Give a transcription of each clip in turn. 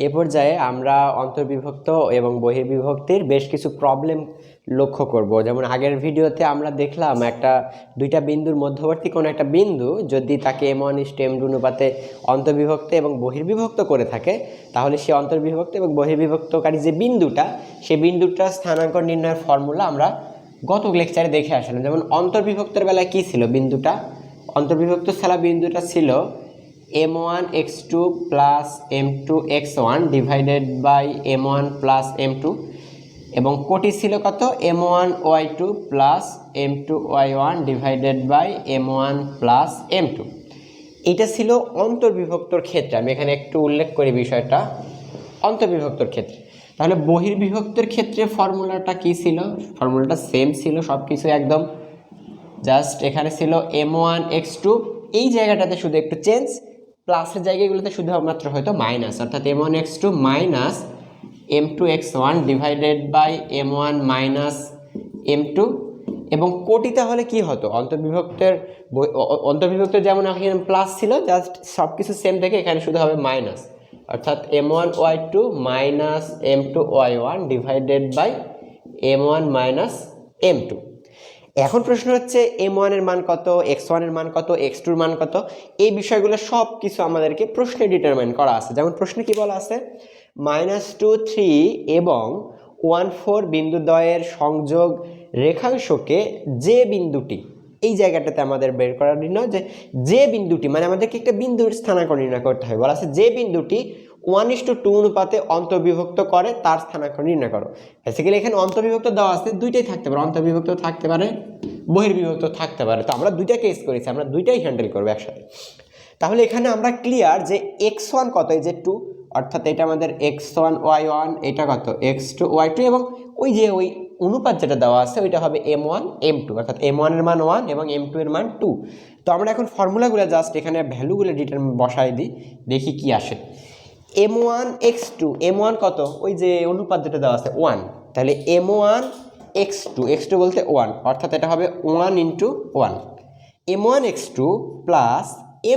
এ পর্যায়ে আমরা অন্তর্বিভক্ত এবং বহির্বিভক্তির বেশ কিছু প্রবলেম লক্ষ্য করব। যেমন আগের ভিডিওতে আমরা দেখলাম দুইটা বিন্দুর মধ্যবর্তী কোনো একটা বিন্দু যদি তাকে m1:m2 অনুপাতে অন্তর্বিভক্ত এবং বহির্বিভক্ত করে থাকে, তাহলে সে অন্তর্বিভক্ত এবং বহির্বিভক্তকারী যে বিন্দুটা, সেই বিন্দুটার স্থানাঙ্ক নির্ণয়ের ফর্মুলা আমরা গত লেকচারে দেখে আসলাম। যেমন অন্তর্বিভক্তের বেলায় কি ছিল বিন্দুটা? অন্তর্বিভক্ত ছাড়া বিন্দুটা ছিল m1x2 plus m2x1 divided by m1 plus m2, এবং কোটি ছিল কত? m1y2 plus m2y1 divided by m1 plus m2। এটা ছিল অন্তর্বিভক্তর ক্ষেত্রে। আমি এখানে একটু উল্লেখ করি বিষয়টা অন্তর্বিভক্তর ক্ষেত্রে। তাহলে বহির্বিভক্তের ক্ষেত্রে ফর্মুলাটা কি ছিল? ফর্মুলাটা সেম ছিল, সব কিছু একদম জাস্ট এখানে ছিল m1x2, এই জায়গাটাতে শুধু একটু চেঞ্জ, প্লাসের জায়গাগুলোতে শুধুমাত্র হয়তো মাইনাস, অর্থাৎ m1x2 minus m2x1 divided by m1 minus m2। এবং কোটি তাহলে কি হতো? অন্তর্বিভক্তের যেমন এখানে প্লাস ছিল, জাস্ট সব কিছু সেম থেকে এখানে শুধু হবে মাইনাস, অর্থাৎ m1y2 minus m2y1 divided by m1 minus m2। এখন প্রশ্ন হচ্ছে m1 এর মান কত, x1 এর মান কত, x2 এর মান কত? এই বিষয়গুলো সব কিছু আমাদেরকে প্রশ্নে ডিটারমাইন করা আছে। যেমন প্রশ্নে কি বলা আছে? -2, 3 এবং 1, 4 বিন্দুদ্বয়ের সংযোগ রেখাংশকে যে বিন্দুটি, এই জায়গাটাতে আমাদের বের করার নির্ণয় যে বিন্দুটি, মানে আমাদেরকে একটা বিন্দুর স্থানাঙ্ক নির্ণয় করতে হবে। বলা আছে যে বিন্দুটি 1:2 অনুপাতে অন্তর্বিভক্ত করে তার স্থানাঙ্ক নির্ণয় করো। বেসিক্যালি এখানে অন্তর্বিভক্ত দেওয়া আছে, দুইটাই থাকতে পারে, অন্তর্বিভক্ত থাকতে পারে, বহির্বিভক্ত থাকতে পারে। তো আমরা দুইটা কেস করেছি, আমরা দুইটাই হ্যান্ডেল করবো একসাথে। তাহলে এখানে আমরা ক্লিয়ার যে x1 কত, এই যে 2, অর্থাৎ এটা আমাদের x1y1, এটা কত x2y2, এবং ওই যে ওই অনুপাত যেটা দেওয়া আছে ওইটা হবে m1 m2, অর্থাৎ m1 এর মান 1 এবং m2 এর মান 2। তো আমরা এখন ফর্মুলাগুলো জাস্ট এখানে ভ্যালুগুলো ডিটারমাইন বসাই দিই, দেখি কি আসে। m1x2, m1 কত? ওই যে অনুপাত যেটা দেওয়া আছে 1, তাহলে m1x2, x2 বলতে 1, অর্থাৎ এটা হবে 1 × 1। m1x2 প্লাস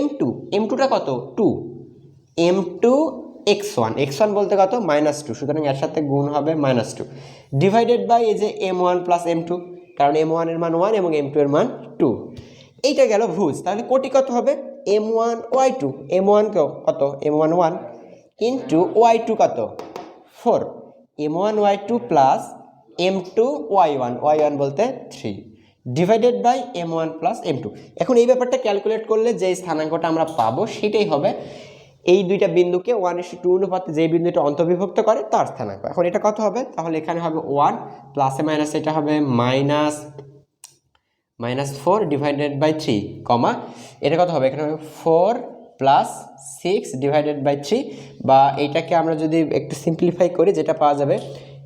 m2, m2টা কত? 2, m2x1, x1 বলতে কত? -2, সুতরাং এর সাথে গুণ হবে -2, ডিভাইডেড বাই এই যে m1 প্লাস m2, কারণ m1 এর মান 1 এবং m2 এর মান 2। এইটা গেল ভুজ। তাহলে কোটি কত হবে? m1y2, m1 কত? m1 1 ইন্টু y2 কত? 4, m1y2 প্লাস m2y1, y1 বলতে 3, divided by m1 plus m2। এখন এই ব্যাপারটা ক্যালকুলেট করলে যে স্থানাঙ্কটা আমরা পাবো সেটাই হবে এই দুইটা বিন্দুকে 1:2 অনুপাতে যে বিন্দুটা অন্তর্বিভক্ত করে তার স্থানাঙ্ক। এখন এটা কত হবে? তাহলে এখানে হবে 1 প্লাসে মাইনাসে এটা হবে -4 ডিভাইডেড বাই 3, কমা এটা কত হবে? এখানে হবে 4 প্লাস 6 ডিভাইডেড বাই 3, বা এইটাকে আমরা যদি একটু সিম্পলিফাই করি যেটা পাওয়া যাবে,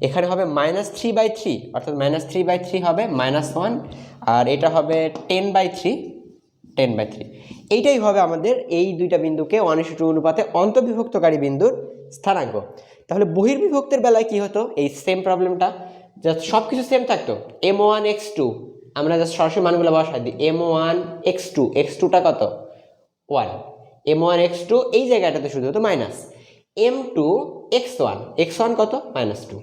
এখানে হবে -3/3, অর্থাৎ -3/3 হবে -1, আর এটা হবে 10/3, এইটাই হবে আমাদের এই দুইটা বিন্দুকে 1:2 অনুপাতে অন্তর্বিভক্তকারী বিন্দুর স্থানাঙ্ক। তাহলে বহির্বিভক্তের বেলায় কি হতো? এই সেম প্রবলেমটা, জাস্ট সব কিছু সেম থাকতো। m1x2 আমরা জাস্ট সরাসরি মানগুলো বসাই দিই। m1x2, x2টা কত? 1, m1x2 এই জায়গাটাতে শুধু হতো মাইনাস, m2x1, x1 কত? -2,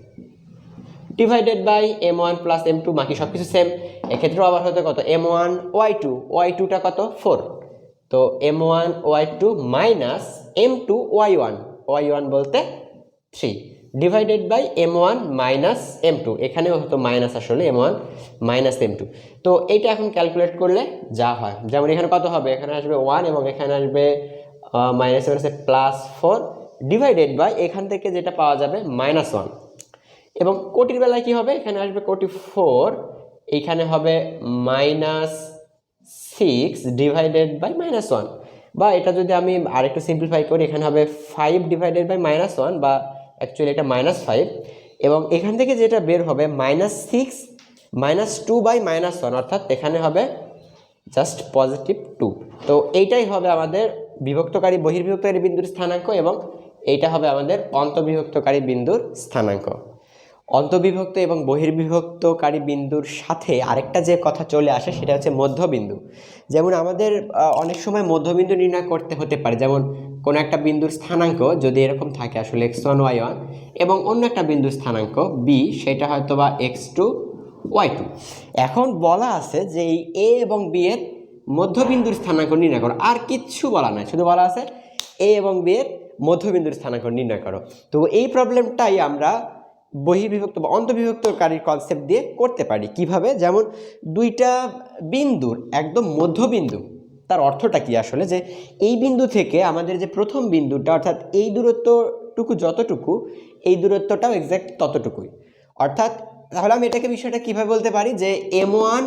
divided by m1 plus m2, বাকি সব কিছু সেম। এক্ষেত্রেও আবার হতে কত? m1y2, y2টা কত? 4, তো m1y2 মাইনাস m2y1, y1 বলতে 3, divided by m1 minus m2, এখানেও হতো মাইনাস, আসলে m1 মাইনাস m2। তো এইটা এখন ক্যালকুলেট করলে যা হয়, যেমন এখানে কত হবে? এখানে আসবে 1 এবং এখানে আসবে +4, ডিভাইডেড বাই এখান থেকে যেটা পাওয়া যাবে -1। এবং কোটির বেলায় কি হবে? এখানে আসবে কোটি 4, এইখানে হবে -6 ডিভাইডেড বাই -1, বা এটা যদি আমি আরেকটু সিম্পলিফাই করি, এখানে হবে 5 ডিভাইডেড বাই -1, বা অ্যাকচুয়ালি এটা -5, এবং এখান থেকে যেটা বের হবে -6 -2 বাই -1, অর্থাৎ এখানে হবে জাস্ট +2। তো এইটাই হবে আমাদের বিভক্তকারী বহির্বিভক্তকারী বিন্দুর স্থানাঙ্ক, এবং এইটা হবে আমাদের অন্তর্বিভক্তকারী বিন্দুর স্থানাঙ্ক। অন্তর্বিভক্ত এবং বহির্বিভক্তকারী বিন্দুর সাথে আরেকটা যে কথা চলে আসে সেটা হচ্ছে মধ্যবিন্দু। যেমন আমাদের অনেক সময় মধ্যবিন্দু নির্ণয় করতে হতে পারে, যেমন কোনো একটা বিন্দুর স্থানাঙ্ক যদি এরকম থাকে আসলে x1 y1 এবং অন্য একটা বিন্দুর স্থানাঙ্ক b, সেটা হয়তো বা x2 y2। এখন বলা আছে যে এই a এবং b এর মধ্যবিন্দুর স্থানাঙ্ক নির্ণয় করো, আর কিচ্ছু বলা নাই, শুধু বলা আছে a এবং b এর মধ্যবিন্দুর স্থানাঙ্ক নির্ণয় করো। তো এই প্রবলেমটাই আমরা বহির্বিভক্ত বা অন্তর্বিভক্তকারীর কনসেপ্ট দিয়ে করতে পারি। কিভাবে? যেমন দুইটা বিন্দুর একদম মধ্যবিন্দু, তার অর্থটা কি আসলে, যে এই বিন্দু থেকে আমাদের যে প্রথম বিন্দুটা অর্থাৎ এই দূরত্বটুকু যতটুকু, এই দূরত্বটাও এক্স্যাক্ট ততটুকুই। অর্থাৎ তাহলে আমি এটাকে বিষয়টা কীভাবে বলতে পারি যে m1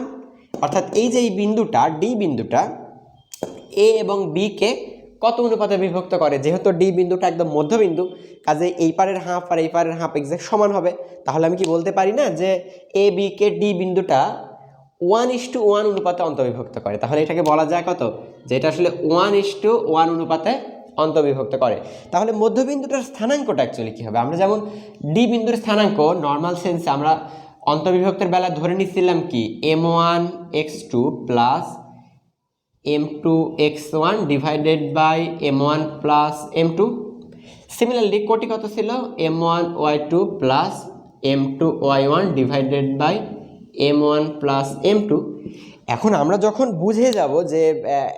অর্থাৎ এই যে এই বিন্দুটা ডি বিন্দুটা এ এবং বি কে কত অনুপাতে বিভক্ত করে। যেহেতু ডি বিন্দুটা একদম মধ্যবিন্দু, কাজে এই পারের হাফ আর এই পারের হাফ এক্স্যাক্ট সমান হবে। তাহলে আমি কি বলতে পারি না যে এ বি কে ডি বিন্দুটা 1:1 অনুপাতে অন্তর্বিভক্ত করে। তাহলে এটাকে বলা যায় কত, যে এটা আসলে 1:1 অনুপাতে অন্তর্বিভক্ত করে। তাহলে মধ্যবিন্দুটার স্থানাঙ্কটা অ্যাকচুয়ালি কী হবে? আমরা যেমন ডি বিন্দুর স্থানাঙ্ক নর্মাল সেন্সে আমরা অন্তর্বিভক্তের বেলা ধরে নিচ্ছিলাম কি m1 x2 plus m2 x1 divided by m1 plus m2। Similarly কোটি কত ছিল m1 y2 plus m2 y1 divided by m1 plus m2। এখন আমরা যখন বুঝে যাব যে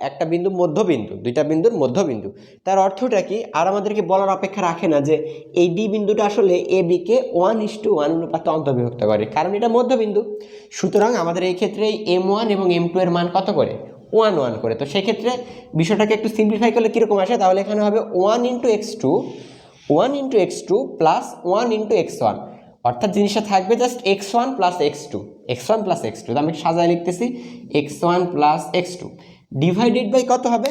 একটা বিন্দু মধ্যবিন্দু, দুইটা বিন্দুর মধ্যবিন্দু, তার অর্থটা কি আর আমাদেরকে বলার অপেক্ষা রাখে না যে এই ডি বিন্দুটা আসলে এ বিকে 1:1 অনুপাতে অন্তর্বিভক্ত করে, কারণ এটা মধ্যবিন্দু। সুতরাং আমাদের এই ক্ষেত্রে m1 এবং m2 এর মান কত করে? 1:1 করে। তো সেক্ষেত্রে বিষয়টাকে একটু সিম্পলিফাই করলে কীরকম আসে? তাহলে এখানে হবে 1 × x2 প্লাস 1 × x1, অর্থাৎ জিনিসটা থাকবে just x1 plus x2, x1 plus x2। আমি সাজায় লিখতেছি x1 plus x2 divided by কত হবে,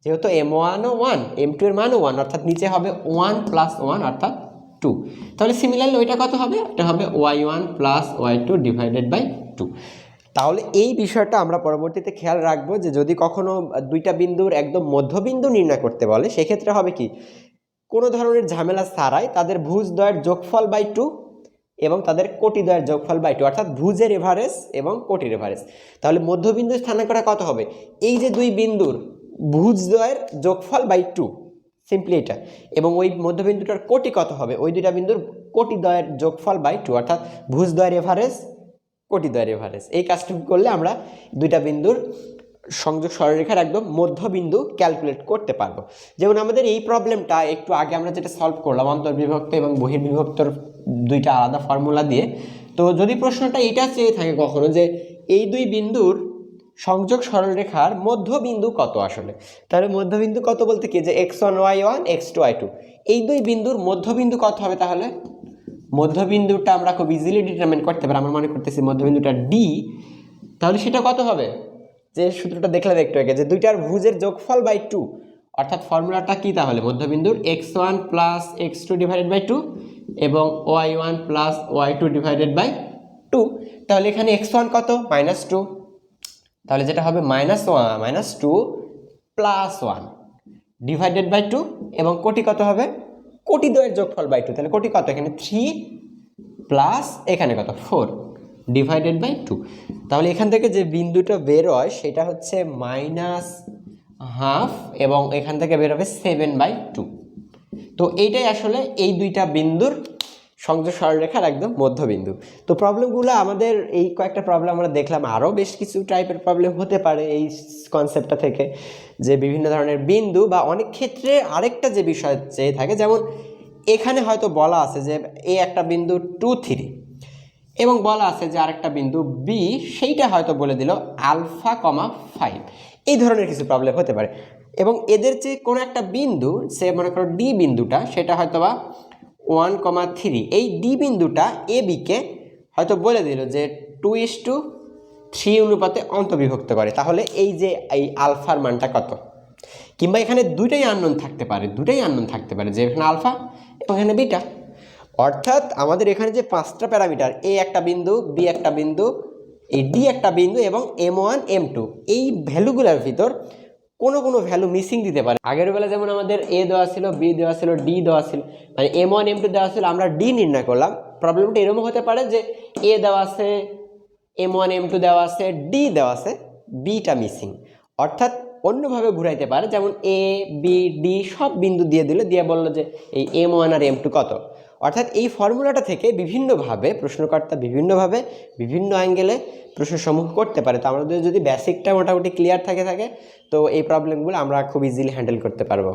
যেহেতু m1 ও 1 m2 এর মানও 1, অর্থাৎ নিচে হবে 1 প্লাস 1 অর্থাৎ 2। তাহলে সিমিলারলি ওইটা কত হবে? এটা হবে y1 plus y2 divided by 2। তাহলে এই বিষয়টা আমরা পরবর্তীতে খেয়াল রাখবো যে যদি কখনো দুইটা বিন্দুর একদম মধ্যবিন্দু নির্ণয় করতে বলে, সেক্ষেত্রে হবে কি কোনো ধরনের ঝামেলা ছাড়াই তাদের ভুজদ্বয়ের যোগফল বাই 2 এবং তাদের কোটিদ্বয়ের যোগফল বাই 2, অর্থাৎ ভুজের এভারেজ এবং কোটির এভারেজ। তাহলে মধ্যবিন্দুর স্থানাঙ্কটা কত হবে? এই যে দুই বিন্দুর ভুজদ্বয়ের যোগফল বাই 2, সিম্পলি এটা, এবং ওই মধ্যবিন্দুটার কোটি কত হবে? ওই দুইটা বিন্দুর কোটিদ্বয়ের যোগফল বাই 2, অর্থাৎ ভুজদ্বয়ের এভারেজ কোটিদ্বয়ের এভারেজ। এই কাজটুকু করলে আমরা দুইটা বিন্দুর সংযোগ সরলরেখার একদম মধ্যবিন্দু ক্যালকুলেট করতে পারবো। যেমন আমাদের এই প্রবলেমটা একটু আগে আমরা যেটা সলভ করলাম অন্তর্বিভক্ত এবং বহির্বিভক্তর দুইটা আলাদা ফর্মুলা দিয়ে। তো যদি প্রশ্নটা এটা চেয়ে থাকে কখনো যে এই দুই বিন্দুর সংযোগ সরলরেখার মধ্যবিন্দু কত আসলে, তাহলে মধ্যবিন্দু কত বলতে কি যে x1 y1 x2 y2, এই দুই বিন্দুর মধ্যবিন্দু কত হবে? তাহলে মধ্যবিন্দুটা আমরা খুব ইজিলি ডিটারমিন করতে পারি। আমরা মনে করতেছি মধ্যবিন্দুটা ডি, তাহলে সেটা কত হবে? যে সূত্রটা দেখলাম একটু আগে যে দুইটার ভুজের যোগফল বাই 2, অর্থাৎ ফর্মুলাটা কি তাহলে মধ্যবিন্দুর x1 plus x2 divided by 2 এবং y1 plus y2 divided by 2। তাহলে এখানে x1 কত? -2, তাহলে যেটা হবে -2 প্লাস 1 ডিভাইডেড বাই 2 এবং কোটি কত হবে? কোটিদ্বয়ের যোগফল বাই 2, তাহলে কোটি কত? এখানে 3 প্লাস এখানে কত? 4 ডিভাইডেড বাই 2। তাহলে এখান থেকে যে বিন্দুটা বের হয় সেটা হচ্ছে -½ এবং এখান থেকে বের হবে 7/2। তো এইটাই আসলে এই দুইটা বিন্দুর সংযোগ সরলরেখার একদম মধ্যবিন্দু। তো প্রবলেমগুলো আমাদের এই কয়েকটা প্রবলেম আমরা দেখলাম, আরও বেশ কিছু টাইপের প্রবলেম হতে পারে এই কনসেপ্টটা থেকে, যে বিভিন্ন ধরনের বিন্দু বা অনেক ক্ষেত্রে আরেকটা যে বিষয় চেয়ে থাকে, যেমন এখানে হয়তো বলা আছে যে এ একটা বিন্দু 2 3 এবং বলা আছে যে আরেকটা বিন্দু বি, সেইটা হয়তো বলে দিল α,5। এই ধরনের কিছু প্রবলেম হতে পারে। এবং এদের যে কোনো একটা বিন্দু, সে মনে করো ডি বিন্দুটা, সেটা হয়তো বা 1,3, এই ডি বিন্দুটা এ বিকে হয়তো বলে দিল যে 2:3 অনুপাতে অন্তর্বিভক্ত করে। তাহলে এই যে এই আলফার মানটা কত? কিংবা এখানে দুইটাই আননোন থাকতে পারে, যে এখানে আলফা এবং এখানে বিটা। অর্থাৎ আমাদের এখানে যে 5টা প্যারামিটার, এ একটা বিন্দু, বি একটা বিন্দু, এই ডি একটা বিন্দু এবং m1 m2, এই ভ্যালুগুলোর ভিতর কোনো ভ্যালু মিসিং দিতে পারে। আগের বেলা যেমন আমাদের এ দেওয়া ছিল, বি দেওয়া ছিল, ডি দেওয়া ছিল, মানে m1 m2 দেওয়া ছিল, আমরা ডি নির্ণয় করলাম। প্রবলেমটা এরকম হতে পারে যে এ দেওয়া আছে, m1 m2 দেওয়া আছে, ডি দেওয়া আছে, বিটা মিসিং। অর্থাৎ অন্যভাবে ঘুরাইতে পারে, যেমন এ বি ডি সব বিন্দু দিয়ে দিলে, দিয়ে বললো যে এই M1 আর M2 কত। অর্থাৎ এই ফর্মুলাটা থেকে বিভিন্নভাবে প্রশ্নকর্তা বিভিন্নভাবে বিভিন্ন অ্যাঙ্গেলে প্রশ্নসমূহ করতে পারে। তো আমাদের যদি বেসিকটা মোটামুটি ক্লিয়ার থাকে তো এই প্রবলেমগুলো আমরা খুব ইজিলি হ্যান্ডেল করতে পারবো।